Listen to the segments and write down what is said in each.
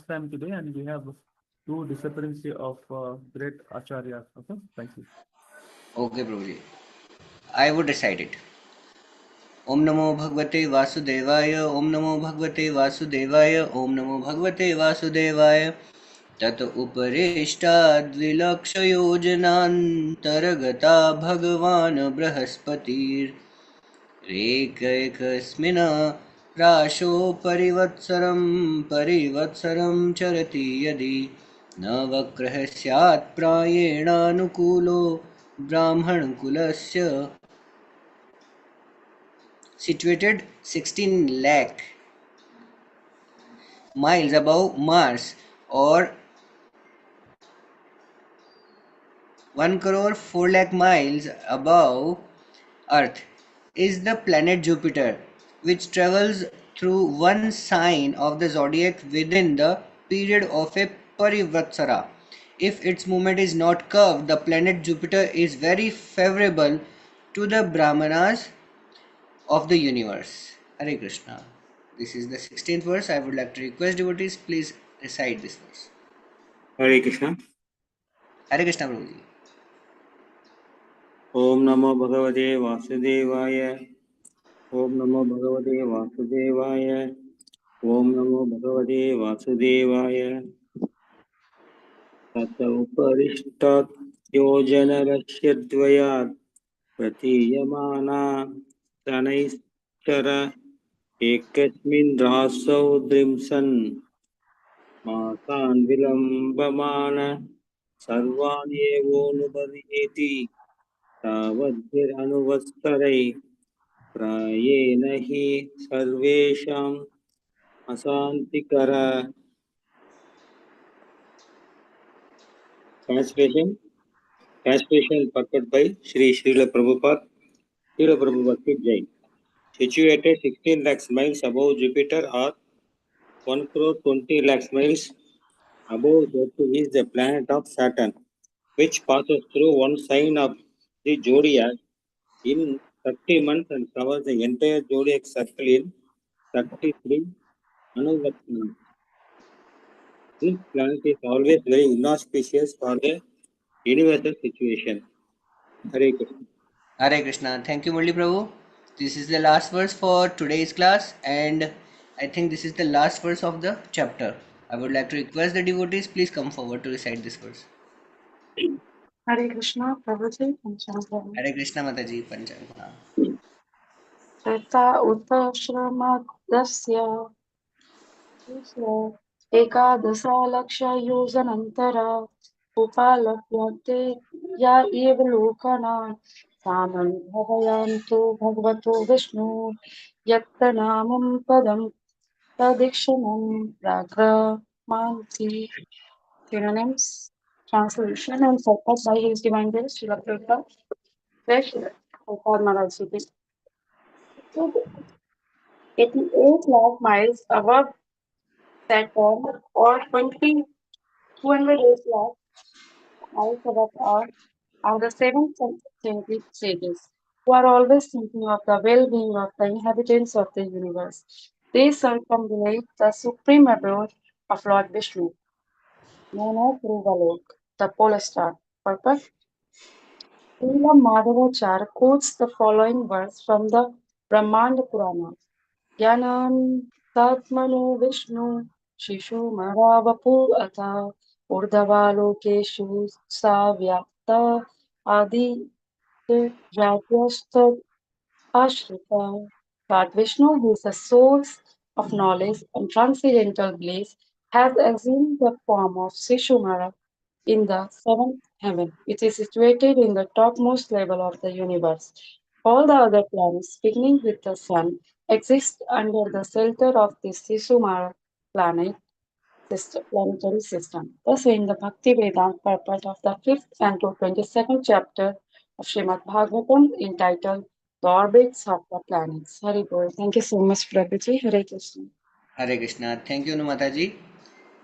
time today, and we have two disappearances of great acharyas. Okay, thank you. Okay, Prabhuji. I would recite it. Om Namo Bhagavate Vasudevaya. Om Namo Bhagavate Vasudevaya. Om Namo Bhagavate Vasudevaya. तत उपरिष्टाद्विलक्षयोजनान्तर्गता भगवान् बृहस्पतिरेकैकस्मिन् राशो परिवत्सरं चरति यदि न वक्रः स्यात् प्रायेणानुकूलो ब्राह्मणकुलस्य situated 16 lakh miles above Mars or 1 crore 4 lakh miles above Earth is the planet Jupiter, which travels through one sign of the zodiac within the period of a parivatsara. If its movement is not curved, the planet Jupiter is very favorable to the Brahmanas of the universe. Hare Krishna. This is the 16th verse. I would like to request devotees, please recite this verse. Hare Krishna. Hare Krishna, Prabhuji. Om Namo Bhagavate Vasudevaya. Om Namo Bhagavate Vasudevaya. Om Namo Bhagavate Vasudevaya. Tata Uparishtat Yojana Rashyadvayat Pratiyamana Tanaishara Ekasmin Rasau Drimsan Masan Vilambamana Sarvani Evonubadeti Tavadhir Anuvastarai प्रायेण हि सर्वेषां अशांतिकरा. Translation purport by Sri Srila Prabhupada. Srila Prabhupada ki Jai. Situated 16 lakhs miles above Jupiter or 1 crore 20 lakhs miles above Saturn is the planet of Saturn, which passes through one sign of the zodiac in 30 months and covers the entire zodiac circle in 33 Anuvakshana. This planet is always very inauspicious for the universal situation. Hare Krishna. Hare Krishna. Thank you, Murli Prabhu. This is the last verse for today's class, and I think this is the last verse of the chapter. I would like to request the devotees, please come forward to recite this verse. Hare Krishna, Prabhuji, Pancham. Hare Krishna, Mataji, Pancham. Tata Uta Shramadasya एकादशलक्षयोजनन्तरा उपालभ्यते या एव लोकानां सामनुभवयन्तु भगवतो विष्णु यत्तनामं पदं तदीक्षणं प्राग्रमान्ति. Synonyms, translation and purpose by His Divine Grace, Srila Prabhupada. Fresh Maharaj Ji. 88 lakh miles above Saturn or 208 lakh miles above Earth are the seven scientific sages who are always thinking of the well-being of the inhabitants of the universe. They circumambulate the supreme abode of Lord Vishnu, known as Ruvalok, the pole star. Purpose? Srila Madhavacharya quotes the following verse from the Brahmanda Purana. Yanam Tatmano Vishnu Shishu Maravapu Atha Urdhavalokeshu Savyakta Adi Radyasta Ashrita. That Vishnu, who is the source of knowledge and transcendental bliss, has assumed the form of Sishumara in the seventh heaven, which is situated in the topmost level of the universe. All the other planets, beginning with the Sun, exist under the shelter of this Sisumara planetary system. Thus, in the Bhakti Vedanta purport of the 5th and 22nd chapter of Srimad Bhagavatam entitled The Orbits of the Planets. Hari Bol. Thank you so much, Prabhuji. Hare Krishna. Hare Krishna. Thank you, Mataji.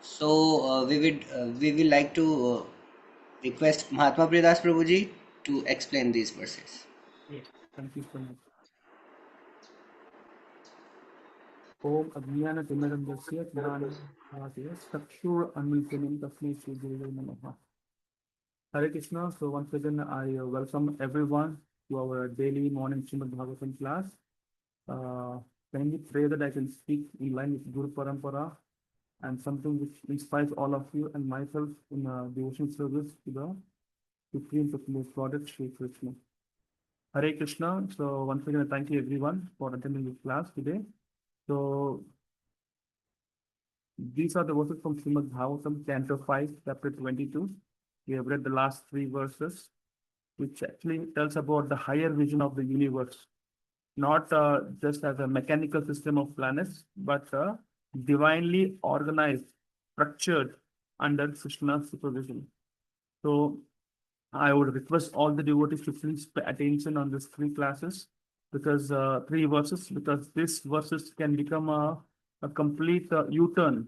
So we will like to request Mahatma Priya Prabhuji to explain these verses. Yes, thank you so much. Om Ajnana Timirandasya Jnana Chakshur Anmilchanim Tasmai Shri Gurave Namaha. Hare Krishna. So once again, I welcome everyone to our daily morning Srimad Bhagavatam class. Kindly pray that I can speak in line with Guru Parampara and something which inspires all of you and myself in devotion service to the Supreme Personal Godhead Shri Krishna. Hare Krishna. So once again, thank you everyone for attending this class today. So these are the verses from Srimad Bhagavatam, Canto 5, Chapter 22. We have read the last 3 verses, which actually tells about the higher vision of the universe, not just as a mechanical system of planets, but divinely organized, structured under Krishna's supervision. So I would request all the devotees to please pay attention on these 3 classes, because 3 verses, because these verses can become a complete U-turn,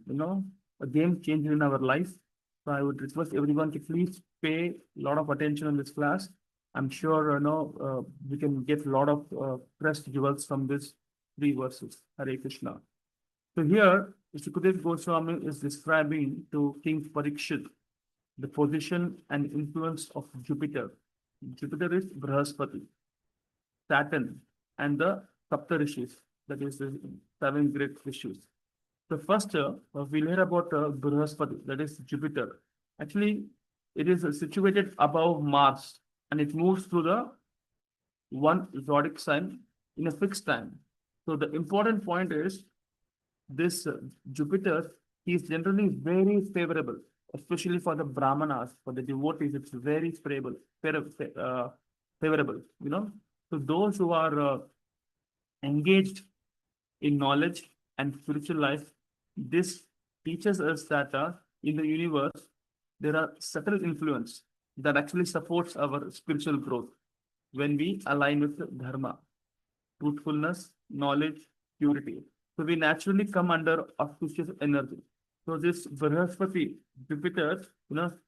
a game changer in our life. So I would request everyone to please pay a lot of attention in this class. I'm sure we can get a lot of pressed jewels from these 3 verses. Hare Krishna. So here, Sukadeva Goswami is describing to King Parikshit the position and influence of Jupiter. Jupiter is Brahaspati, Saturn, and the Saptarishis, that is the 7 great rishis. So first, we'll hear about Brahaspati, that is Jupiter. Actually, it is situated above Mars, and it moves through the one zodiac sign in a fixed time. So the important point is this Jupiter is generally very favorable, especially for the Brahmanas, for the devotees. It's very favorable. So those who are engaged in knowledge and spiritual life, this teaches us that in the universe there are subtle influence that actually supports our spiritual growth when we align with dharma, truthfulness, knowledge, purity. So we naturally come under auspicious energy. So this Brahaspati, Jupiter,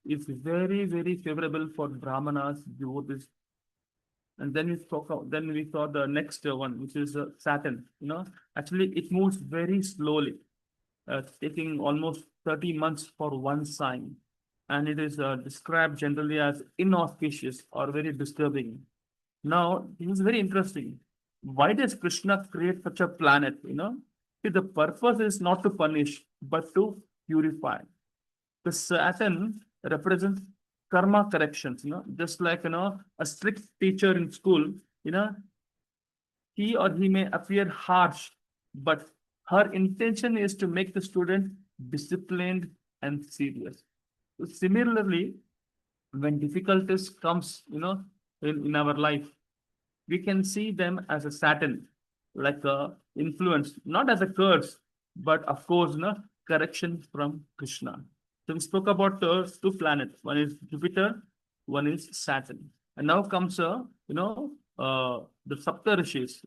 is very, very favorable for Brahmanas, devotees. And then we saw the next one, which is Saturn. Actually it moves very slowly, taking almost 30 months for one sign, and it is described generally as inauspicious or very disturbing. Now, this is very interesting. Why does Krishna create such a planet? See, the purpose is not to punish, but to purify. The Saturn represents karma corrections, just like, a strict teacher in school, he or he may appear harsh, but her intention is to make the student disciplined and serious. So similarly, when difficulties comes, in our life, we can see them as a Saturn, like a influence, not as a curse, but of course, correction from Krishna. So we spoke about 2 planets. One is Jupiter, one is Saturn. And now comes, the Saptarishis,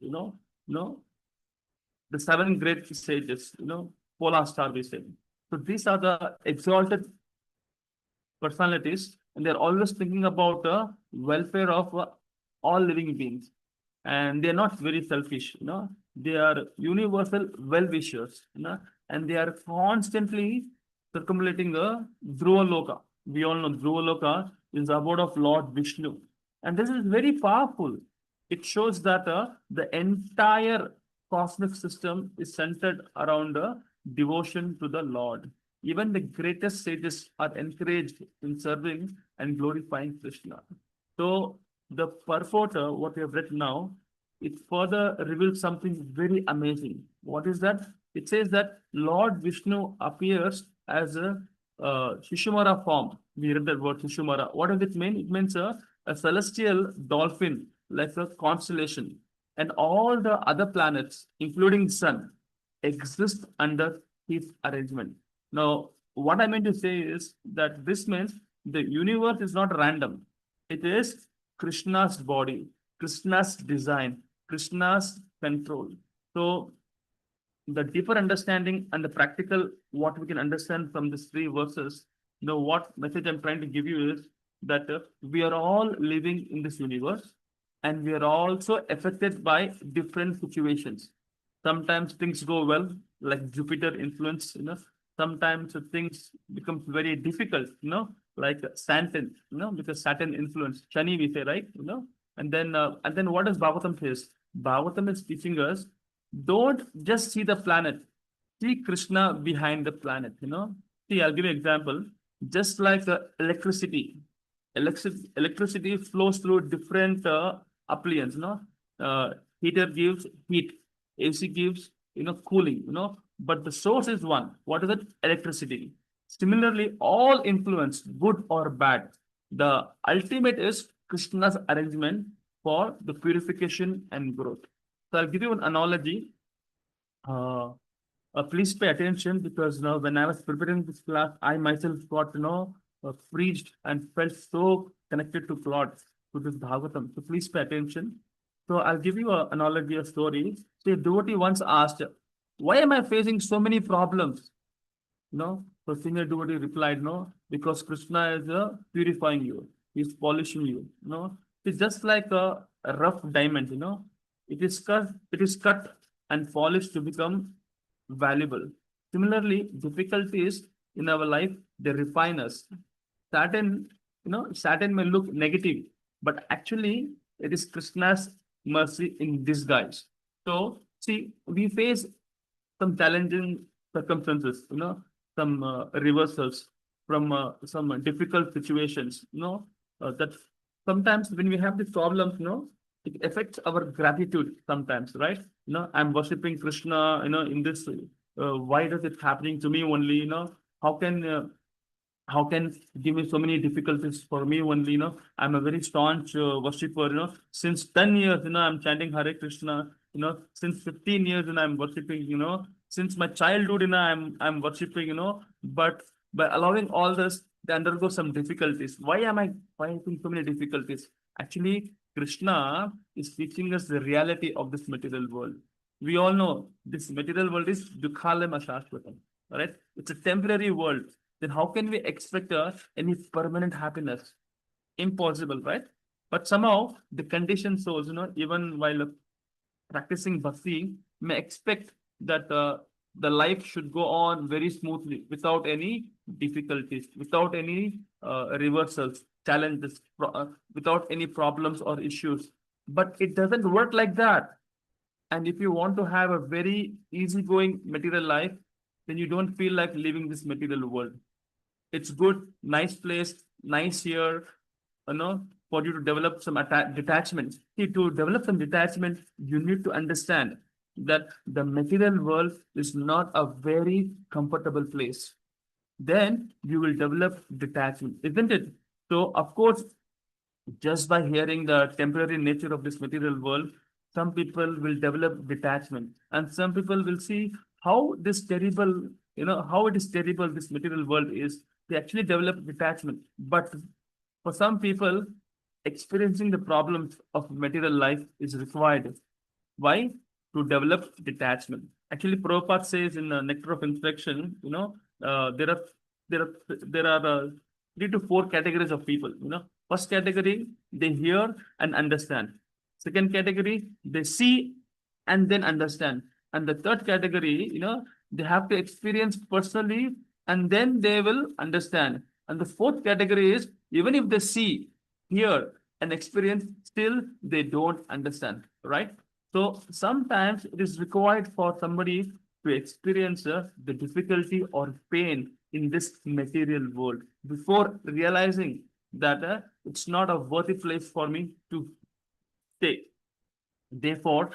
the 7 great sages, polar star we say. So these are the exalted personalities, and they're always thinking about the welfare of all living beings. And they're not very selfish, they are universal well-wishers, and they are constantly circumlating the Dhruva Loka. We all know Dhruva Loka is the abode of Lord Vishnu. And this is very powerful. It shows that the entire cosmic system is centered around devotion to the Lord. Even the greatest sages are encouraged in serving and glorifying Krishna. So the purport, what we have read now, it further reveals something very amazing. What is that? It says that Lord Vishnu appears as a Shishumara form. We read that word Shishumara. What does it mean? It means a celestial dolphin, like a constellation. And all the other planets, including Sun, exist under his arrangement. Now, what I meant to say is that this means the universe is not random. It is Krishna's body, Krishna's design, Krishna's control. So the deeper understanding and the practical, what we can understand from these 3 verses, what message I'm trying to give you is that we are all living in this universe, and we are also affected by different situations. Sometimes things go well, like Jupiter influence, sometimes things becomes very difficult, like Saturn, because Saturn influence, Shani we say, right? And then what does Bhagavatam says? Bhagavatam is teaching us, don't just see the planet, see Krishna behind the planet, See, I'll give you an example. Just like electricity, electricity flows through different appliances, heater gives heat, AC gives, cooling, but the source is one. What is it? Electricity. Similarly, all influence, good or bad, the ultimate is Krishna's arrangement for the purification and growth. So I'll give you an analogy. Uh, Please pay attention, because now when I was preparing this class, I myself got preached and felt so connected to God, to this Bhagavatam. So please pay attention. So I'll give you an analogy, a story. So a devotee once asked, "Why am I facing so many problems?" No, so senior devotee replied, "No, because Krishna is purifying you. He's polishing you. It's just like a rough diamond. It is cut and polished to become valuable. Similarly, difficulties in our life, they refine us. Saturn may look negative, but actually it is Krishna's mercy in disguise. So, see, we face some challenging circumstances, some reversals from some difficult situations, that sometimes when we have these problems, it affects our gratitude sometimes, right? I'm worshiping Krishna, in this, why does it happening to me only, how can give me so many difficulties for me only, I'm a very staunch worshiper, since 10 years, I'm chanting Hare Krishna, since 15 years, I'm worshipping, since my childhood, I'm worshipping, but by allowing all this, they undergo some difficulties. Why am I finding so many difficulties? Actually, Krishna is teaching us the reality of this material world. We all know this material world is Dukhalem Ashashvatam, right? It's a temporary world. Then how can we expect any permanent happiness? Impossible, right? But somehow the condition shows, even while practicing bhakti, may expect that the life should go on very smoothly without any difficulties, without any reversals, challenges, without any problems or issues. But it doesn't work like that. And if you want to have a very easygoing material life, then you don't feel like living this material world. It's good, nice place, nice year, for you to develop some detachment. See, to develop some detachment, you need to understand that the material world is not a very comfortable place. Then you will develop detachment, isn't it? So, of course, just by hearing the temporary nature of this material world, some people will develop detachment, and some people will see how this terrible, how it is terrible this material world is. They actually develop detachment. But for some people, experiencing the problems of material life is required. Why? To develop detachment. Actually, Prabhupada says in Nectar of Instruction, there are there are 3 to 4 categories of people. First category, they hear and understand. Second category, they see and then understand. And the third category, they have to experience personally and then they will understand. And the fourth category is, even if they see, hear, and experience, still they don't understand, right? So sometimes it is required for somebody to experience the difficulty or pain in this material world before realizing that it's not a worthy place for me to stay. Therefore,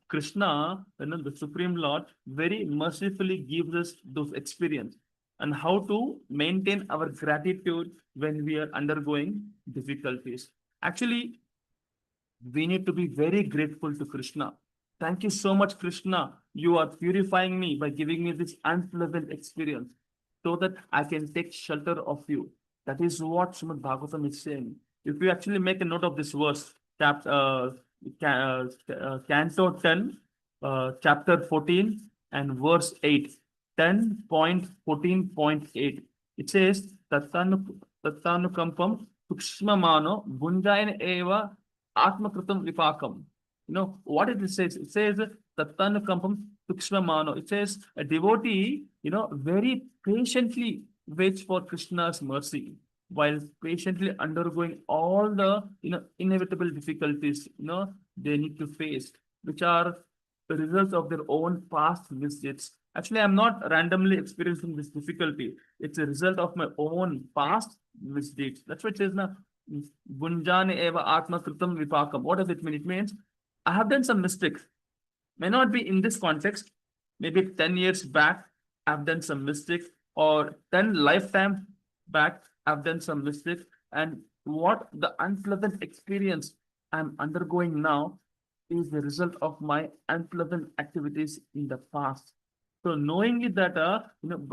Krishna, the Supreme Lord, very mercifully gives us those experience and how to maintain our gratitude when we are undergoing difficulties. Actually, we need to be very grateful to Krishna. Thank you so much, Krishna. You are purifying me by giving me this unpleasant experience so that I can take shelter of you. That is what Srimad Bhagavatam is saying. If you actually make a note of this verse, Canto 10, chapter 14, and verse 8, 10.14.8, it says, Tattanukampam Tukshmamano Bunjayan Eva Atmakritam Vipakam. What it says? It says Tattanukampam Tukshmamano. It says a devotee, very patiently waits for Krishna's mercy while patiently undergoing all the, inevitable difficulties, they need to face, which are the results of their own past misdeeds. Actually, I'm not randomly experiencing this difficulty. It's a result of my own past misdeeds. That's what it says now. Gunjane eva atma kritam vipakam. What does it mean? It means I have done some mistakes. May not be in this context. Maybe 10 years back, I've done some mistakes, or 10 lifetime back, I've done some mistakes. And what the unpleasant experience I'm undergoing now is the result of my unpleasant activities in the past. So knowing it that,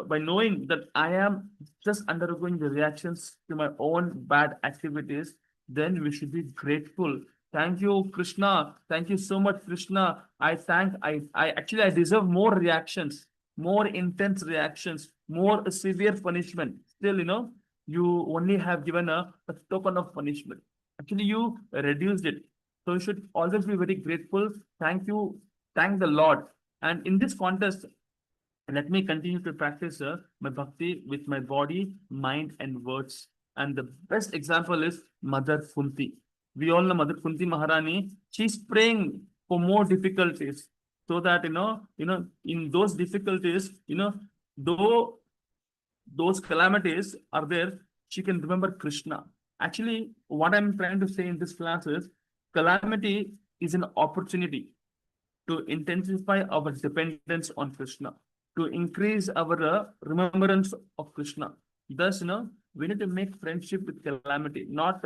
by knowing that I am just undergoing the reactions to my own bad activities, then we should be grateful. Thank you, Krishna. Thank you so much, Krishna. I deserve more reactions, more intense reactions, more severe punishment. Still, you only have given a token of punishment. Actually, you reduced it. So you should always be very grateful. Thank you. Thank the Lord. And in this context, let me continue to practice my bhakti with my body, mind, and words. And the best example is Mother Kunti. We all know Mother Kunti Maharani. She's praying for more difficulties, so that in those difficulties, though those calamities are there, she can remember Krishna. Actually, what I'm trying to say in this class is calamity is an opportunity to intensify our dependence on Krishna, to increase our remembrance of Krishna. Thus, we need to make friendship with calamity, not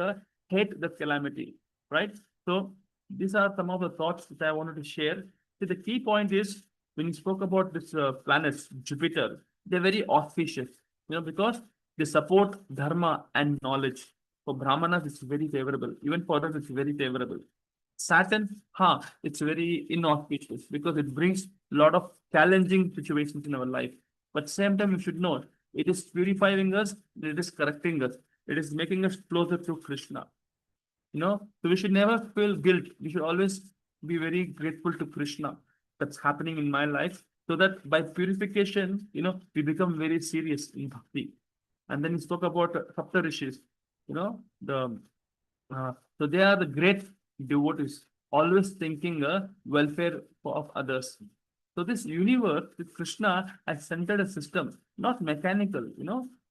hate the calamity, right? So, these are some of the thoughts that I wanted to share. So the key point is when you spoke about this planets, Jupiter, they're very auspicious, because they support dharma and knowledge. For Brahmanas, it's very favorable. Even for us, it's very favorable. Saturn, it's very inauspicious because it brings a lot of challenging situations in our life. But same time, you should know it is purifying us, it is correcting us, it is making us closer to Krishna. So we should never feel guilt. We should always be very grateful to Krishna that's happening in my life, so that by purification, we become very serious in bhakti. And then he spoke about Sapta Rishis, the so they are the great devotees, always thinking welfare of others. So this universe with Krishna has centered a system, not mechanical,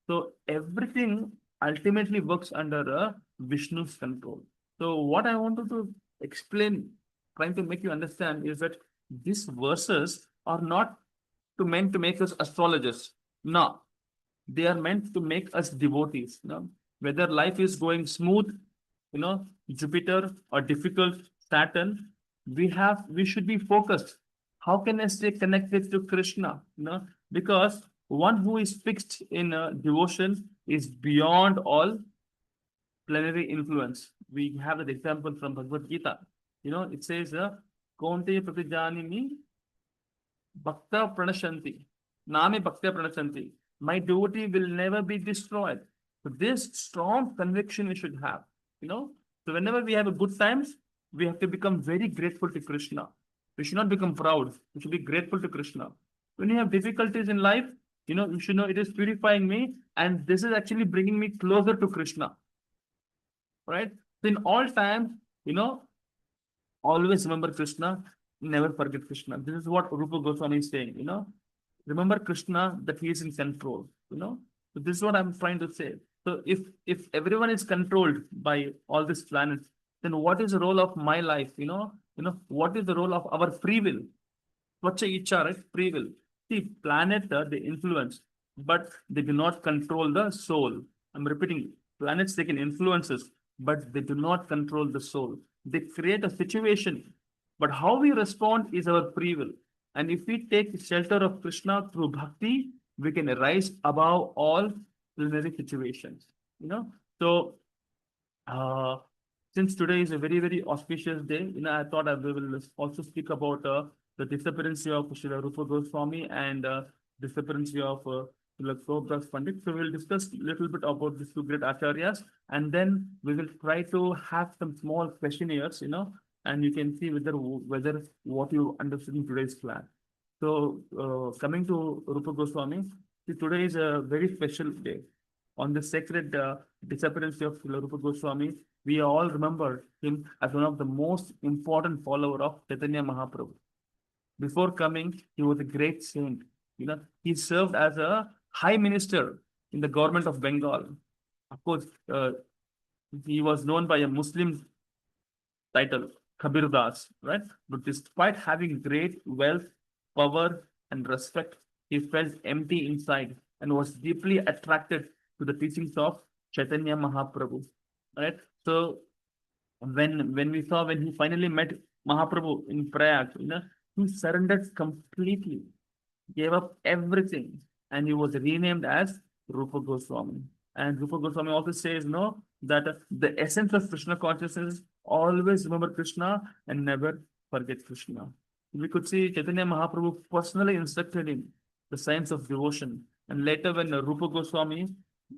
So everything ultimately works under Vishnu's control. So what I wanted to explain, trying to make you understand, is that these verses are not meant to make us astrologers. No, they are meant to make us devotees. Whether life is going smooth, Jupiter, or difficult, Saturn, we should be focused. How can I stay connected to Krishna? Because one who is fixed in devotion is beyond all plenary influence. We have that example from Bhagavad Gita. It says, Konte Pratijanimi Bhakta Pranashanti. Name Bhakta Pranashanti. My devotee will never be destroyed. So this strong conviction we should have. So whenever we have a good times, we have to become very grateful to Krishna. We should not become proud. We should be grateful to Krishna. When you have difficulties in life, you should know it is purifying me, and this is actually bringing me closer to Krishna. Right? So in all times, always remember Krishna, never forget Krishna. This is what Rupa Goswami is saying, Remember Krishna, that he is in control, So this is what I'm trying to say. So if everyone is controlled by all these planets, then what is the role of my life? What is the role of our free will? What's icha, right? Free will. See, planet, they influence, but they do not control the soul. I'm repeating, planets, they can influence us, but they do not control the soul. They create a situation, but how we respond is our free will. And if we take shelter of Krishna through bhakti, we can rise above all plenary situations. So uh, since today is a very, very auspicious day, I thought we will also speak about the disappearance of Srila Rupa Goswami and disappearance of Srila Prabhupada Pandit. So we'll discuss a little bit about these two great acharyas, and then we will try to have some small questionnaires, and you can see whether what you understood in today's class. So, coming to Rupa Goswami, see, today is a very special day. On the sacred disappearance of Rupa Goswami, we all remember him as one of the most important follower of Chaitanya Mahaprabhu. Before coming, he was a great saint. He served as a high minister in the government of Bengal. Of course, he was known by a Muslim title, Kabir Das, right? But despite having great wealth, power, and respect, he felt empty inside and was deeply attracted to the teachings of Chaitanya Mahaprabhu, right? So when he finally met Mahaprabhu in Prayag, he surrendered completely, gave up everything, and he was renamed as Rupa Goswami. And Rupa Goswami also says, no, that the essence of Krishna consciousness is always remember Krishna and never forget Krishna. We could see Chaitanya Mahaprabhu personally instructed him the science of devotion. And later, when Rupa Goswami,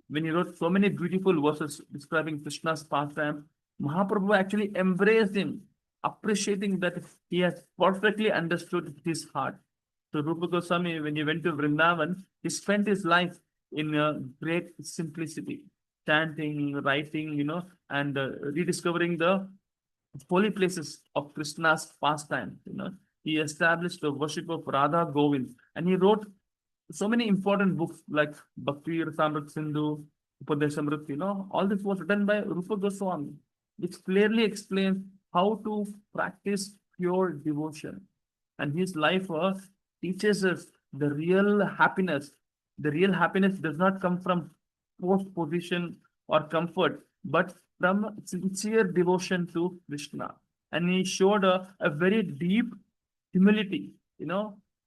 when he wrote so many beautiful verses describing Krishna's pastime, Mahaprabhu actually embraced him, appreciating that he has perfectly understood his heart. So Rupa Goswami, when he went to Vrindavan, he spent his life in great simplicity, chanting, writing, and rediscovering the holy places of Krishna's pastime. He established the worship of Radha Govind, and he wrote so many important books like Bhakti Rasamrit Sindhu, Upadeshamrit. All this was written by Rupa Goswami, which clearly explains how to practice pure devotion. And his life teaches us the real happiness. The real happiness does not come from post position or comfort, but from sincere devotion to Krishna. And he showed a very deep humility,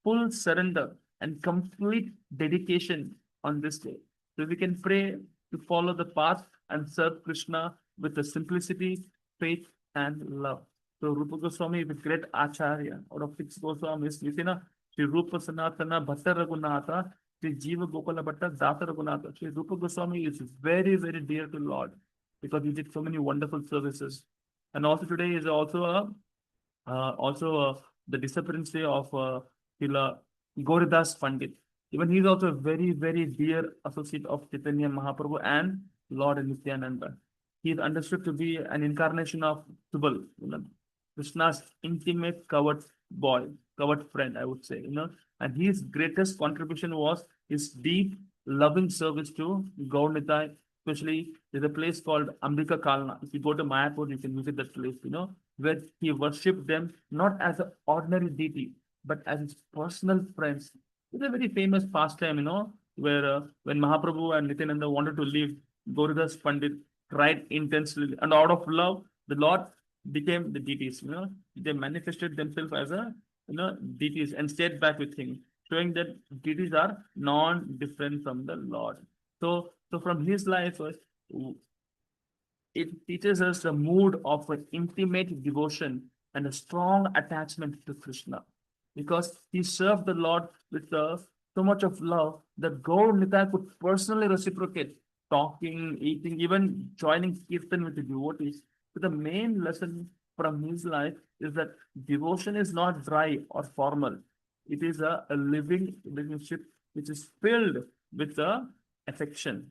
full surrender and complete dedication on this day. So we can pray to follow the path and serve Krishna with the simplicity, faith, and love. So Rupa Goswami is a great acharya out of 6 Goswamis. You see, Sri Rupa Sanatana Bhatta Raghunatha, Sri Jiva Gopala Bhatta Data Raghunatha. Sri Rupa Goswami is very, very dear to Lord because he did so many wonderful services. And also today is also the disappearance day of Srila Gauridas Pandit. Even he is also a very, very dear associate of Chaitanya Mahaprabhu and Lord Nityananda. He is understood to be an incarnation of Subal, Krishna's intimate covered friend, I would say, and his greatest contribution was his deep, loving service to Gaur Nitai. Especially, there's a place called Ambika Kalna. If you go to Mayapur, you can visit that place, where he worshipped them not as an ordinary deity, but as his personal friends. It's a very famous pastime, where when Mahaprabhu and Nityananda wanted to leave, Gauridas Pandit cried intensely, and out of love, the Lord became the deities. They manifested themselves as deities and stayed back with him, showing that deities are non-different from the Lord. So from his life, it teaches us the mood of an intimate devotion and a strong attachment to Krishna, because he served the Lord with so much of love that Gaur Nitai could personally reciprocate, talking, eating, even joining kirtan with the devotees. So the main lesson from his life is that devotion is not dry or formal. It is a living relationship which is filled with affection,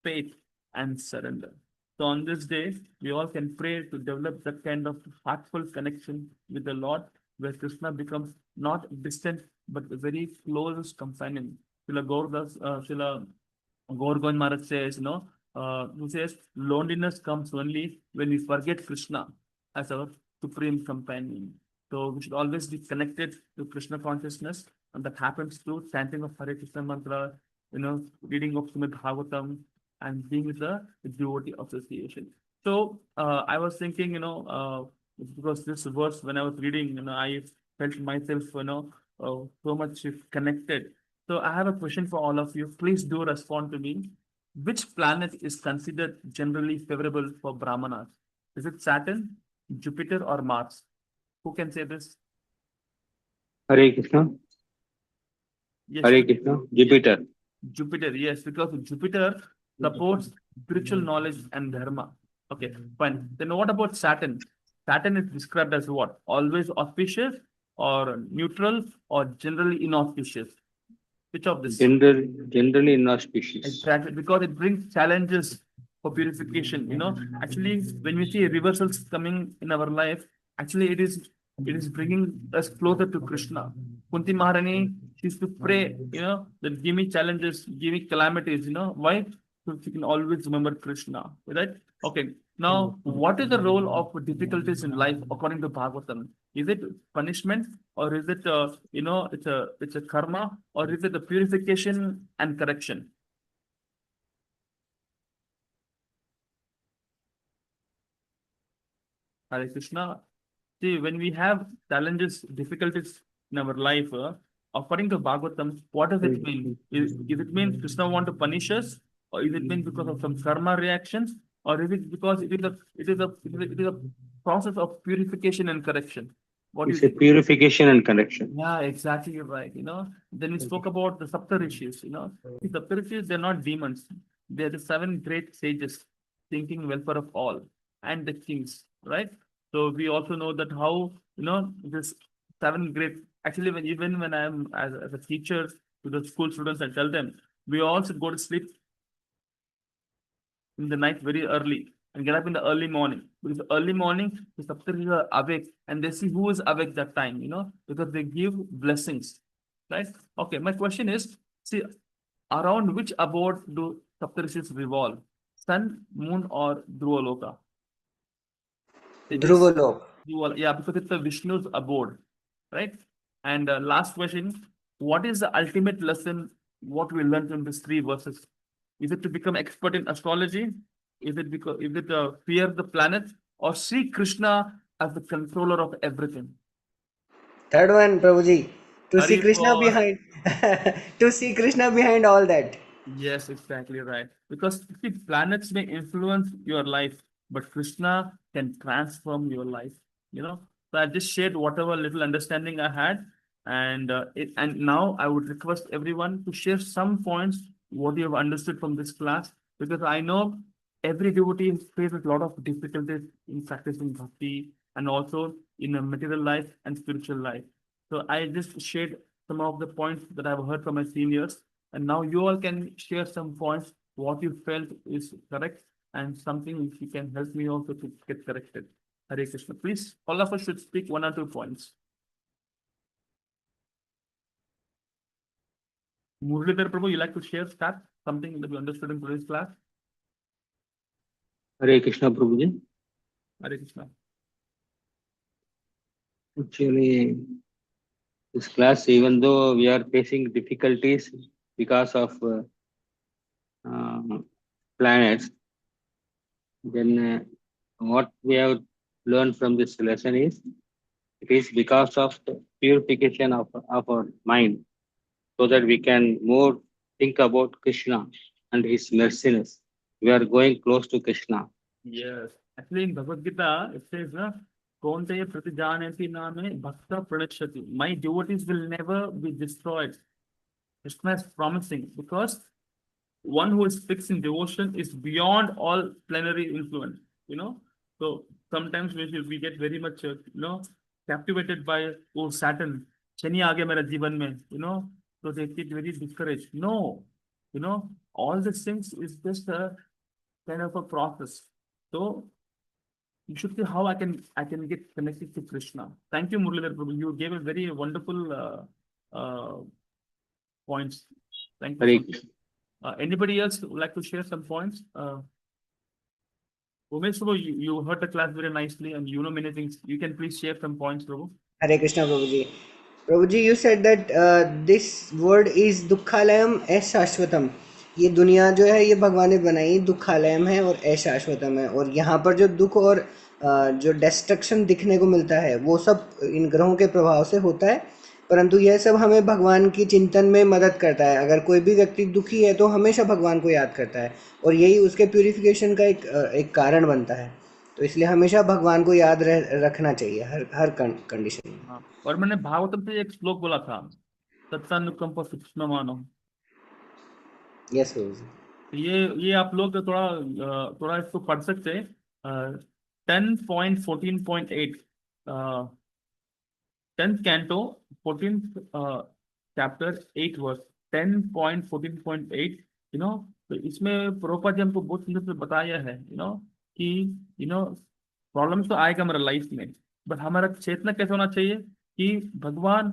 faith, and surrender. So on this day, we all can pray to develop that kind of heartfelt connection with the Lord, where Krishna becomes not distant but a very close companion. Srila Gaur Govind Maharaj says, who says, loneliness comes only when we forget Krishna as our supreme companion. So we should always be connected to Krishna consciousness, and that happens through chanting of Hare Krishna mantra, reading of Srimad Bhagavatam, and being with the devotee association. So I was thinking, because this verse, when I was reading, I felt myself, so much connected. So I have a question for all of you. Please do respond to me. Which planet is considered generally favorable for Brahmanas? Is it Saturn, Jupiter, or Mars? Who can say this? Hare Krishna. Yes, Hare Krishna. Jupiter. Jupiter, yes, because Jupiter supports spiritual knowledge and dharma. Okay, fine. Then what about Saturn? Saturn is described as what? Always auspicious or neutral, or generally inauspicious? Which of this? Generally inauspicious. Exactly, because it brings challenges for purification. Actually, when we see reversals coming in our life, actually it is bringing us closer to Krishna. Kunti Maharani, she used to pray, that give me challenges, give me calamities. Why? So she can always remember Krishna, right? Okay. Now, what is the role of difficulties in life according to Bhagavatam? Is it punishment, or is it it's a karma, or is it a purification and correction? Hare Krishna. See, when we have challenges, difficulties in our life, according to Bhagavatam, what does it mean? Is it mean Krishna want to punish us, or is it mean because of some karma reactions, or is it because it is a process of purification and correction? What do you It's a think? purification and correction. Yeah, exactly. You're right. Then we spoke about the Saptarishis. The Saptarishis, they're not demons. They're the seven great sages, thinking welfare of all, and the kings, right? So we also know that how, this seven great, actually, even when I'm as a teacher to the school students, I tell them, we all should go to sleep in the night very early and get up in the early morning. Because early morning, the Saptarishis are awake and they see who is awake that time, because they give blessings, right? Okay, my question is, see, around which abode do Saptarishis revolve? Sun, moon, or Dhruvaloka? It is Dhruvalok. Yeah, because it's a Vishnu's abode, right? And last question, what is the ultimate lesson, what we learned in these three verses? Is it to become expert in astrology? Is it fear the planet, or see Krishna as the controller of everything? Third one, Prabhuji. To see Hari Krishna Bol. behind, to see Krishna behind all that. Yes, exactly right. Because see, planets may influence your life, but Krishna can transform your life. So I just shared whatever little understanding I had, and now I would request everyone to share some points what you have understood from this class, because I know every devotee faces a lot of difficulties in practicing bhakti and also in a material life and spiritual life. So I just shared some of the points that I've heard from my seniors, and now you all can share some points, what you felt is correct, and something if you can help me also to get corrected. Hare Krishna. Please, all of us should speak one or two points. Muralidhar Prabhu, you like to share that something that you understood in today's class? Hare Krishna Prabhuji. Hare Krishna. Actually, this class, even though we are facing difficulties because of planets, then what we have learned from this lesson is it is because of the purification of our mind, so that we can more think about Krishna and his merciness. We are going close to Krishna. Yes. Actually, in Bhagavad Gita, it says, Kaunteya Pratijanati Name Bhakta Pranakshati. My devotees will never be destroyed. Krishna is promising, because one who is fixed in devotion is beyond all plenary influence. So sometimes we get very much captivated by, oh, Saturn, Shani aage mera jivan mein, so they get very discouraged. No, all these things is just a kind of a process. So you should see how I can get connected to Krishna. Thank you, Muralidhar Prabhu. You gave a very wonderful points. Thank you so Hare much. Anybody else would like to share some points? Umesh Prabhu, you heard the class very nicely and you know many things. You can please share some points, Prabhu. Hare Krishna, Prabhuji. Prabhuji, you said that this word is दुखालयम अशाश्वतम. ये दुनिया जो है ये भगवान ने बनाई दुखालयम है और अशाश्वतम है, और यहाँ पर जो दुख और जो डिस्ट्रक्शन दिखने को मिलता है वो सब इन ग्रहों के प्रभाव से होता है, परंतु यह सब हमें भगवान की चिंतन में मदद करता है. अगर कोई भी व्यक्ति दुखी है तो हमेशा भगवान को याद करता है, और यही उसके प्यूरिफिकेशन का एक कारण बनता है. तो इसलिए हमेशा भगवान को याद रखना चाहिए हर कंडीशन में. हाँ, और मैंने भागवतम से एक श्लोक बोला था, सत्सानुकंप सूक्ष्म मानो. यस प्रभु. ये आप लोग थोड़ा इसको पढ़ सकते हैं. 10.14.8, 10th canto, 14th chapter, 8th verse, 10.14.8, तो इसमें प्रभुपाद जी हमको बहुत सुंदर से बताया है, कि प्रॉब्लम्स तो आएगा हमारा लाइफ में, बट हमारा चेतना कैसे होना चाहिए कि भगवान,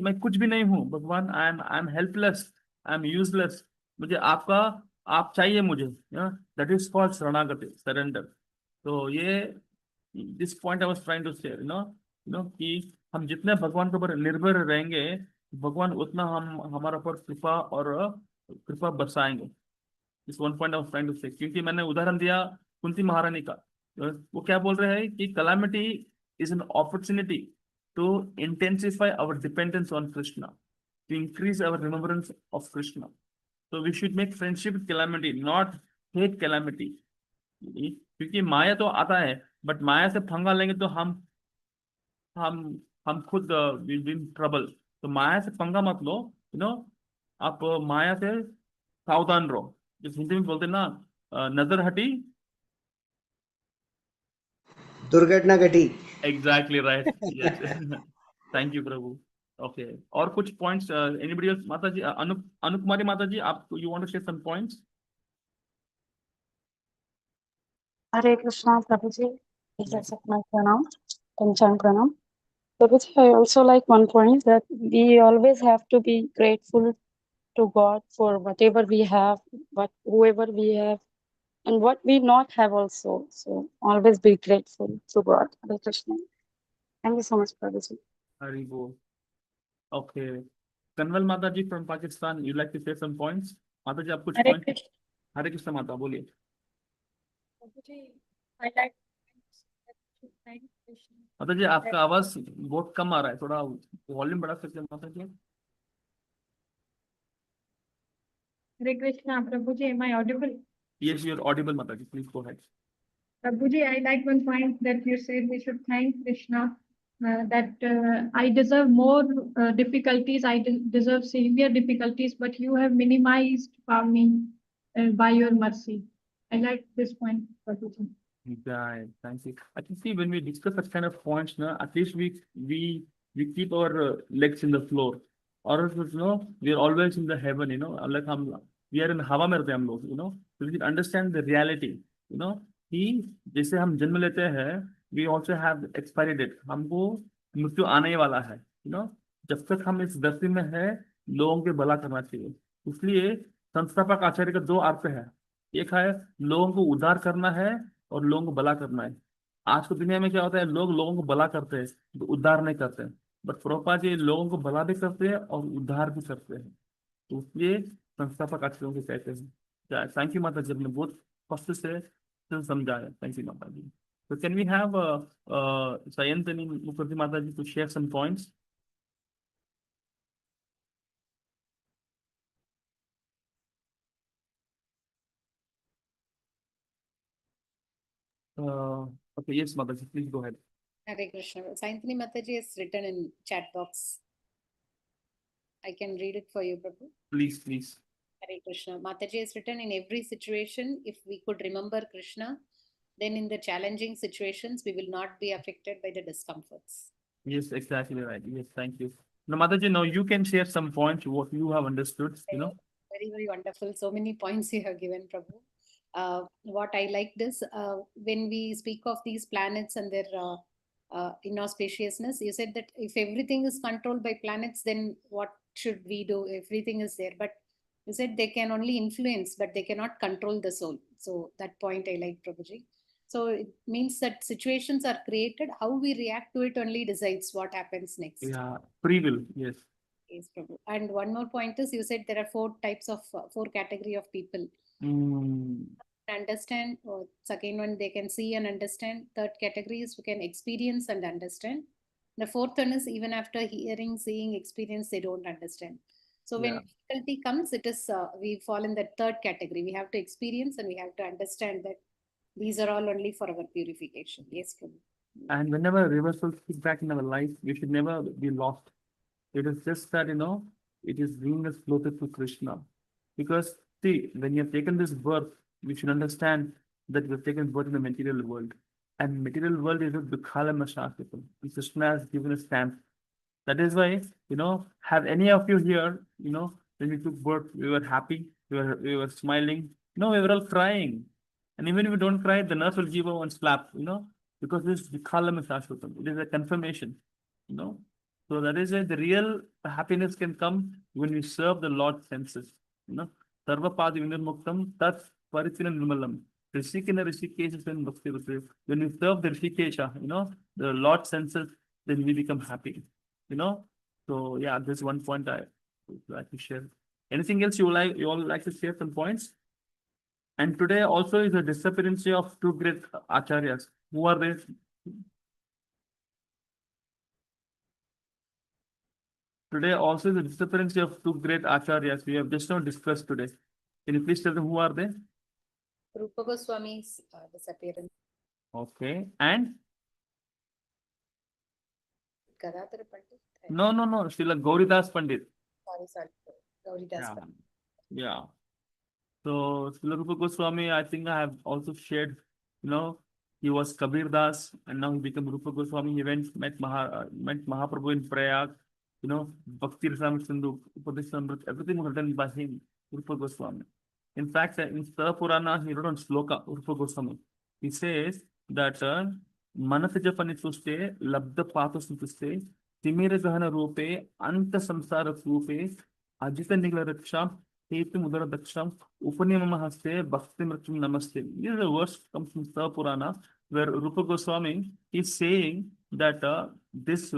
मैं कुछ भी नहीं हूँ भगवान, I am helpless, I am useless, मुझे आप चाहिए मुझे, दैट इज कॉल्ड शरणागति, सरेंडर। तो ये this point I was trying to share, कि हम जितने भगवान के ऊपर निर्भर रहेंगे, भगवान उतना हमारा ऊपर कृपा और कृपा बरसाएंगे। इस one point I was trying to say, क्योंकि मैंने उदाहरण दिया कुंती महारानी का, वो क्या बोल रहे हैं कि calamity is an opportunity to intensify our dependence on Krishna, to increase our remembrance of Krishna. तो we should make friendship calamity, not hate calamity. क्योंकि माया तो आता है, बट माया से पंगा लेंगे तो हम हम खुद विल बी इन ट्रबल। तो माया से पंगा मत लो, आप माया से सावधान रहो। जिस हिंदी में बोलते हैं ना, नजर हटी। दुर्घटना घटी। Exactly right, yes. Thank you Prabhu. Okay, और कुछ पॉइंट्स एनीबडी एल्स? माता जी, अनुकुमारी माता जी, आप you want to share some points? Hare Krishna, Prabhuji. Please accept my pranam, Kanchan pranam. Prabhuji, I also like one point that we always have to be grateful to God for whatever we have, whoever we have, and what we not have also. So always be grateful to God. Hare Krishna. Thank you so much, Prabhuji. Hari बोल। Okay, Kanwal माता ji from Pakistan, you like to share some points? माता जी, आप कुछ Hare point? Krishna. Hare Krishna माता, बोलिए। Prabhuji, I like to thank Krishna. माता जी, आपका आवाज बहुत कम आ रहा है, थोड़ा वॉल्यूम बढ़ा सकते हैं माता ji? Hare Krishna, Prabhuji, am I audible? Yes, you are audible माता ji, please go ahead. Prabhuji, I like one point that you said we should thank Krishna, that I deserve more difficulties, deserve severe difficulties, but you have minimized for me by your mercy. I like this point, Prabhuji. Right, thank you. I can see when we discuss such kind of points, no, at least we keep our legs in the floor, or else, we are always in the heaven, like we are in हवा में रहते हैं हम लोग, so we should understand the reality, कि जैसे हम जन्म लेते हैं, we also have expiry date, हमको मृत्यु आने ही वाला है, जब तक हम इस धरती में है, लोगों के भला करना चाहिए। इसलिए संस्थापक आचार्य का दो अर्थ है, एक है लोगों को उद्धार करना है और लोगों को भला करना है। आज की दुनिया में क्या होता है, लोग लोगों को भला करते हैं, तो उद्धार नहीं करते हैं, बट प्रभुपाद जी लोगों को भला भी करते हैं और उद्धार भी करते हैं, तो इसलिए संस्थापक आचार्यों को कहते हैं। थैंक यू माता जी, ने बहुत स्पष्ट से समझाया। थैंक यू माता जी। तो can we have Sayantani Mukherjee माता ji to share some points? Okay, yes माता जी, please go ahead. Hare Krishna. Saintani Mataji has written in chat box. I can read it for you, Prabhu. Please. Hare Krishna. Mataji has written, in every situation, if we could remember Krishna, then in the challenging situations, we will not be affected by the discomforts. Yes, exactly right. Yes, thank you. Now, Mataji, now you can share some points, what you have understood, Very, very wonderful. So many points you have given, Prabhu. What I liked is when we speak of these planets and their inauspiciousness, you said that if everything is controlled by planets, then what should we do? Everything is there. But you said they can only influence, but they cannot control the soul. So that point I like, Prabhuji. So it means that situations are created. How we react to it only decides what happens next. Yeah, free will, yes. Yes, Prabhu. And one more point is, you said there are four category of people. Understand, or second one, they can see and understand. Third category is who can experience and understand. The fourth one is, even after hearing, seeing, experience, they don't understand. So when difficulty comes, it is we fall in that third category. We have to experience and we have to understand that these are all only for our purification. Yes, Prabhu. And whenever reversals kick back in our life, we should never be lost. It is just that, it is being us closer to Krishna. Because, see, when you have taken this birth, we should understand that we have taken birth in the material world. and material world is a Dukhalam Shastikam. Krishna has given a stamp. That is why, have any of you here, when we took birth, we were happy, we were smiling, we were all crying. And even if we don't cry, the nurse will give us one slap, because this Dukhalam Shastikam. It is a confirmation, you know. So that is why the real happiness can come when we serve the Lord's senses, Sarva Padi Vinirmuktam, Tat Paritina Nirmalam. Rishikina Rishikesha and Bhakti Rupri. When we serve the Rishikesha, the Lord senses, then we become happy. So yeah, this is one point I would like to share. Anything else you all like to share some points? And today also is the disappearance of two great acharyas. Who are they? Today also is the disappearance of two great acharyas we have just now discussed today. Can you please tell them who are they? Rupa Goswami's disappearance. Okay. And? Gadadhar Pandit? No. Srila Gauridas Pandit. Sorry. Gauridas Yeah. Pandit. Yeah. So Srila Rupa Goswami, I think I have also shared, he was Kabir Das and now he became Rupa Goswami. He met Mahaprabhu in Prayag, Bhakti Rasamrita Sindhu, Upadeshamrita, everything was written by him, Rupa Goswami. In fact, in Stara Purana, he wrote on Sloka, Rupa Goswami. He says that Manasa Panituste, Labda Pathasutuste, Timira Gahana Rupe, Anta Samsara Rupe, Ajita Nigla Raksham, Hetu Mudara Daksham, Upaniyama Haste, Bhakti Mritum Namaste. These are the words comes from Stara Purana, where Rupa Goswami is saying that this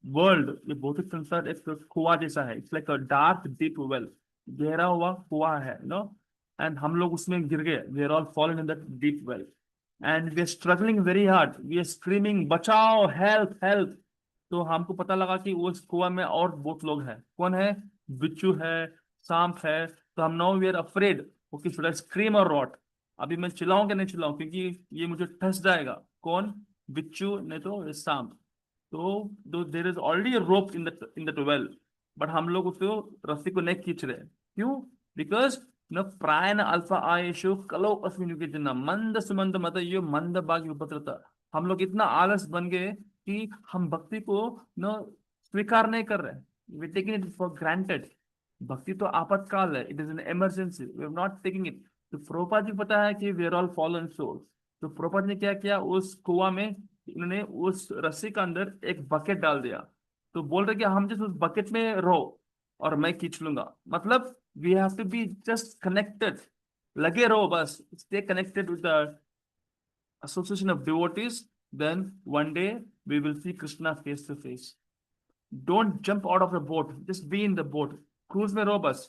world, ये भौतिक संसार एक कुआं जैसा है. It's like a dark, deep well. गहरा हुआ कुआं है, and हम लोग उसमें गिर गए. We are all fallen in that deep well. And we are struggling very hard. We are screaming, बचाओ, help, help. तो हमको पता लगा कि उस कुआं में और बहुत लोग हैं. कौन है? बिच्छू है, सांप है. तो हम now we are afraid. Okay, should I scream और रॉट? अभी मैं चिल्लाऊं कि नहीं चिल्लाऊं, क्योंकि ये मुझे ठस जाएगा. कौन? बिच्छू नहीं तो सांप. तो there is already a rope in that well, but हम लोग उसको रस्सी को नहीं खींच रहे. क्यों? बिकॉज प्रायण अल्फा आयेशु कलो अस्मिन युगे जन्म मंद सुमंद मत यो मंद भाग्य उपत्रता. हम लोग इतना आलस बन गए कि हम भक्ति को स्वीकार नहीं कर रहे. We taking it for granted. भक्ति तो आपातकाल है. It is an emergency. We are not taking it. तो प्रभुपाद जी पता है कि we are all fallen souls. तो प्रभुपाद ने क्या किया, उस कुआं में इन्होंने उस रस्सी का अंदर एक बकेट डाल दिया. तो बोल रहे कि हम जिस उस बकेट में रहो और मैं खींच लूंगा. मतलब we have to be just connected. लगे रहो बस. Stay connected with the association of devotees, then one day we will see Krishna face to face. Don't jump out of the boat. Just be in the boat. Cruise mein raho bas.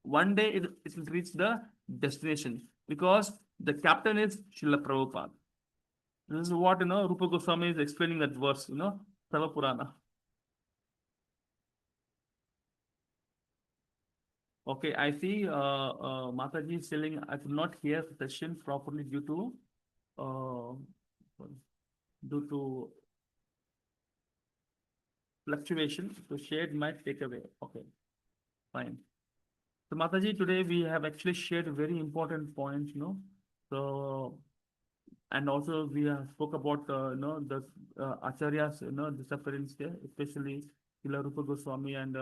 One day it will reach the destination because the captain is Srila Prabhupada. This is what, Rupa Goswami is explaining that verse, Sarva Purana. Okay, I see Mataji is telling I could not hear the session properly due to fluctuation. So shared might take away. Okay, fine. So Mataji, today we have actually shared very important points, So, and also we have spoke about, the acharyas, disappearance here, especially Srila Rupa Goswami and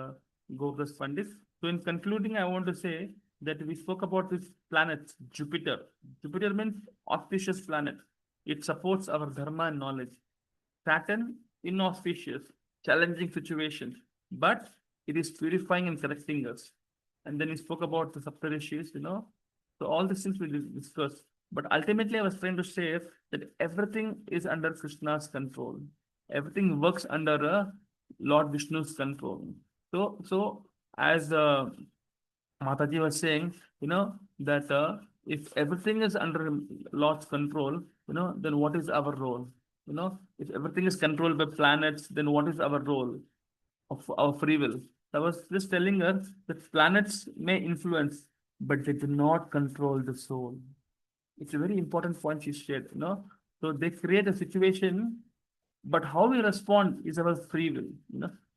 Govdas Pandit. So in concluding, I want to say that we spoke about this planet, Jupiter. Jupiter means auspicious planet. It supports our dharma and knowledge. Saturn, inauspicious, challenging situations, but it is purifying and correcting us. And then we spoke about the Saptarishis, So all these things we discussed. But ultimately, I was trying to say that everything is under Krishna's control. Everything works under Lord Vishnu's control. So as Mataji was saying, that if everything is under Lord's control, then what is our role? If everything is controlled by planets, then what is our role of our free will? I was just telling her that planets may influence, but they do not control the soul. It's a very important point she shared, So they create a situation, but how we respond is our free will,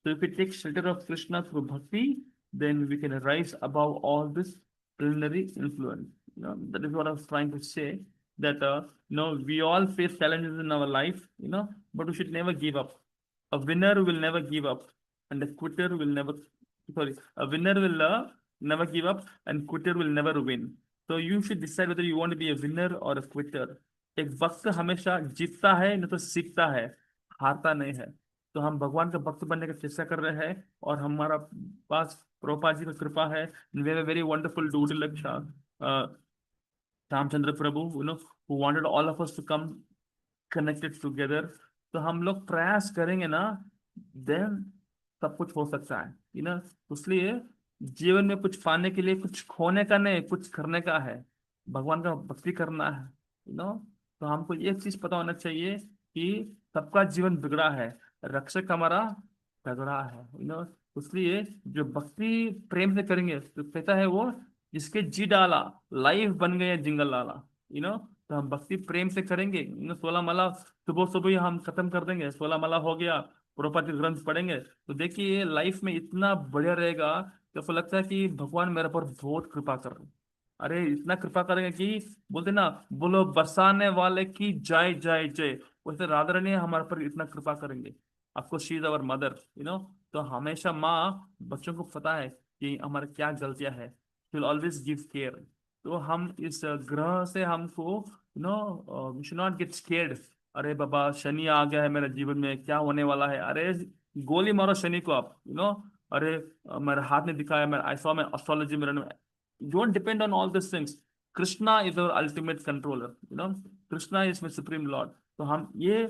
So if we take shelter of Krishna through bhakti, then we can rise above all this preliminary influence. That is what I was trying to say, that we all face challenges in our life, but we should never give up. A winner will never give up, and a quitter will never. Sorry, a winner will never give up, and quitter will never win. So you should decide whether you want to be a winner or a quitter. एक भक्त हमेशा जीतता है, नहीं तो सीखता है, हारता नहीं है। तो हम भगवान का भक्त बनने का चेष्टा कर रहे हैं, और हमारा पास प्रभुपाद जी की कृपा है। We have a very wonderful dude Ramchandra Prabhu, who wanted all of us to come connected together। तो हम लोग प्रयास करेंगे ना, देन सब कुछ हो सकता है, इसलिए जीवन में कुछ पाने के लिए कुछ खोने का नहीं, कुछ करने का है, भगवान का भक्ति करना है। तो हमको एक चीज पता होना चाहिए कि सबका जीवन बिगड़ा है, रक्षक हमारा तगड़ा है। इसलिए जो भक्ति प्रेम से करेंगे, तो कहता है वो जिसके जी डाला लाइफ बन गया जिंगल लाला। तो हम भक्ति प्रेम से करेंगे, 16 माला सुबह सुबह ही हम खत्म कर देंगे, 16 माला हो गया, प्रभुपाद के ग्रंथ पढ़ेंगे, तो देखिए लाइफ में इतना बढ़िया रहेगा कि आपको लगता है कि भगवान मेरे पर बहुत कृपा कर रहे हैं। अरे इतना कृपा करेंगे कि बोलते ना, बोलो बरसाने वाले की जय जय जय, वैसे राधा रानी हमारे पर इतना कृपा करेंगे। आपको शी इज अवर मदर, तो हमेशा माँ, बच्चों को पता है कि हमारे क्या गलतियां है, विल ऑलवेज गिव केयर। तो हम इस ग्रह से हमको we should not get scared. अरे बाबा शनि आ गया है मेरे जीवन में, क्या होने वाला है, अरे गोली मारो शनि को आप। अरे मेरे हाथ ने दिखाया, मैं आई सॉ, मैं एस्ट्रोलॉजी मेरे, don't depend on all this things. Krishna is our ultimate controller, Krishna is my supreme Lord. तो हम ये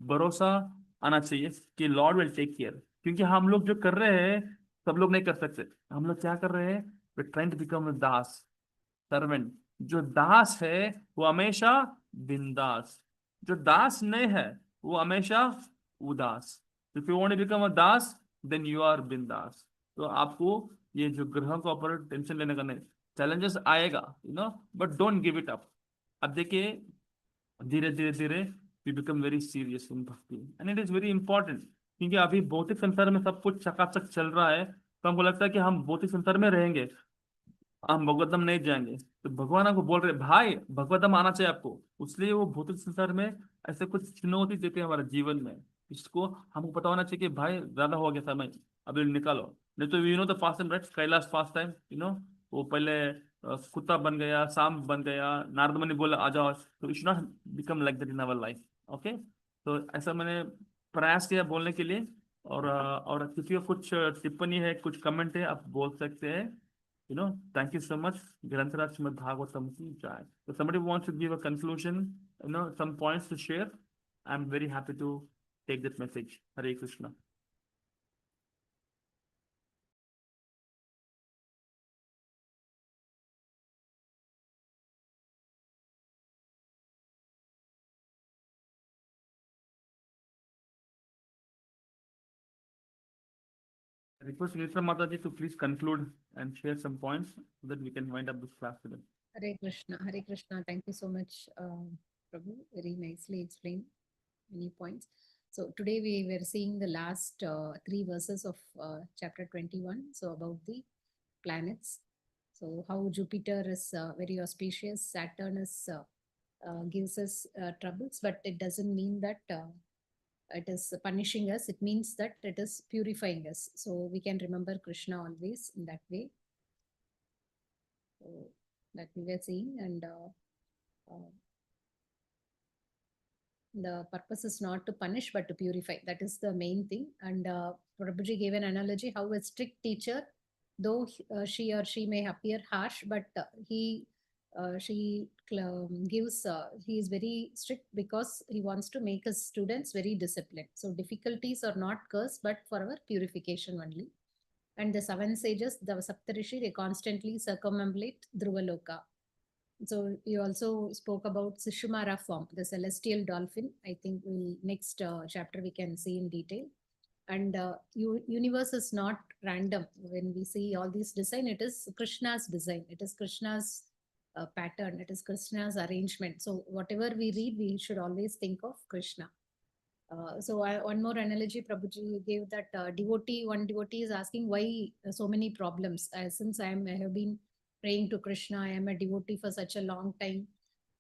भरोसा आना चाहिए कि लॉर्ड विल टेक केयर, क्योंकि हम लोग जो कर रहे हैं सब लोग नहीं कर सकते। हम लोग क्या कर रहे हैं, we trying to become a दास, सर्वेंट। जो दास है वो हमेशा बिंदास, जो दास नहीं है वो हमेशा उदास। If you want to become a दास, देन यू आर बिंदास। तो आपको ये जो ग्रह को ऊपर टेंशन लेने का नहीं, चैलेंजेस आएगा, but don't give it up. अब देखिए धीरे धीरे धीरे we become very serious in bhakti, and it is very important, क्योंकि अभी भौतिक संसार में सब कुछ चकाचक चल रहा है, तो हमको लगता है कि हम भौतिक संसार में रहेंगे, हम भगवतम नहीं जाएंगे। तो भगवान आपको बोल रहे भाई भगवतम आना चाहिए आपको, इसलिए वो भौतिक संसार में ऐसे कुछ चुनौती देते हैं हमारे जीवन में। इसको हमको पता होना चाहिए कि भाई ज्यादा हो गया समय, अभी निकालो। नहीं तो the fast time, right, Kailash fast time, वो पहले कुत्ता बन गया, सांप बन गया, नारद मुनि बोला आ जाओ। तो it should not become like that in our life. Okay, तो ऐसा मैंने प्रयास किया बोलने के लिए। और किसी का कुछ टिप्पणी है, कुछ कमेंट है, आप बोल सकते हैं। Thank you so much. Grantaraj Srimad Bhagavatam ki jai. If somebody wants to give a conclusion, some points to share, I'm very happy to take that message. Hare Krishna. I request Nitra Mataji to please conclude and share some points so that we can wind up this class today. Hare Krishna, Hare Krishna. Thank you so much, Prabhu. Very nicely explained many points. So today we were seeing the last 3 verses of chapter 21. So about the planets. So how Jupiter is very auspicious, Saturn is gives us troubles, but it doesn't mean that it is punishing us. It means that it is purifying us. So we can remember Krishna always in that way. So that we were seeing, and the purpose is not to punish but to purify. That is the main thing. And Prabhuji gave an analogy how a strict teacher, though she or she may appear harsh, but he gives he is very strict because he wants to make his students very disciplined. So difficulties are not curse but for our purification only. And the 7 sages, the Saptarishi, they constantly circumambulate Dhruvaloka. So you also spoke about Sushumara form, the celestial dolphin. I think next chapter we can see in detail. And universe is not random. When we see all these design, it is Krishna's design. It is Krishna's pattern. It is Krishna's arrangement. So whatever we read, we should always think of Krishna. One more analogy Prabhuji gave, that one devotee is asking why so many problems. Since I have been praying to Krishna, I am a devotee for such a long time.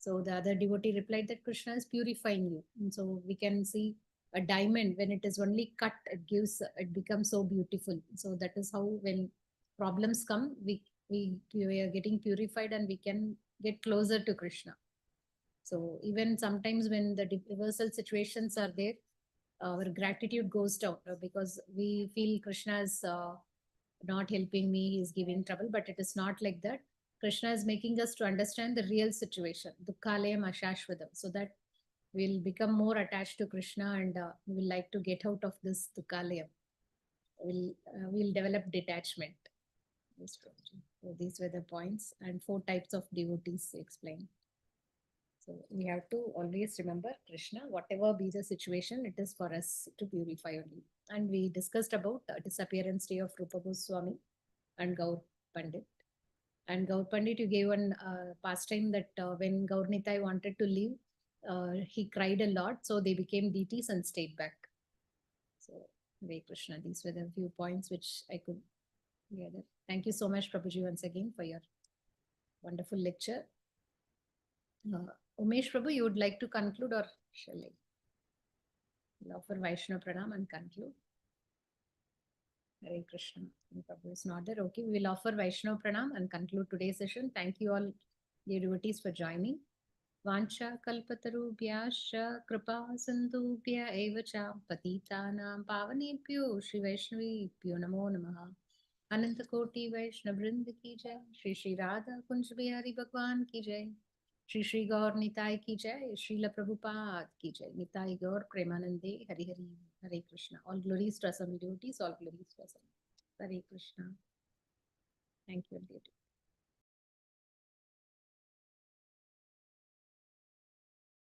So the other devotee replied that Krishna is purifying you. And so we can see a diamond, when it is only cut, it becomes so beautiful. So that is how, when problems come, we are getting purified and we can get closer to Krishna. So even sometimes when the reversal situations are there, our gratitude goes down, because we feel Krishna is not helping me, he is giving trouble. But it is not like that. Krishna is making us to understand the real situation, dukkhalayam ashashvatam, so that we'll become more attached to Krishna, and we will like to get out of this dukkhalayam. We'll develop detachment. Yes, Prabhuji. So these were the points, and 4 types of devotees explained. So we have to always remember Krishna, whatever be the situation, it is for us to purify only. And we discussed about the disappearance day of Rupa Goswami and Gaur Pandit. And Gaur Pandit, you gave one pastime that when Gaur Nitai wanted to leave, he cried a lot, so they became deities and stayed back. So, Hare Krishna, these were the few points which I could gather. Thank you so much, Prabhuji, once again for your wonderful lecture. Umesh Prabhu, you would like to conclude, or shall I? We'll offer Vaishnava Pranam and conclude. Hare Krishna. Prabhu is not there. Okay, we will offer Vaishnava Pranam and conclude today's session. Thank you all, dear devotees, for joining. Vancha kalpatarubhyascha kripa sindhubhya eva cha patitanam pavanebhyo Shri Vaishnavibhyo namo namaha. Ananta Koti Vaishnava Vrind ki jai. Shri Shri Radha Kunj Bihari Bhagwan ki jai. Shri Shri Gaur Nitai ki jai. Srila Prabhupada ki jai. Nitai Gaur Premanande Hari Hari. Hare Krishna. All glories to Asami devotees, all glories to Asami. Hare Krishna. Thank you, dear.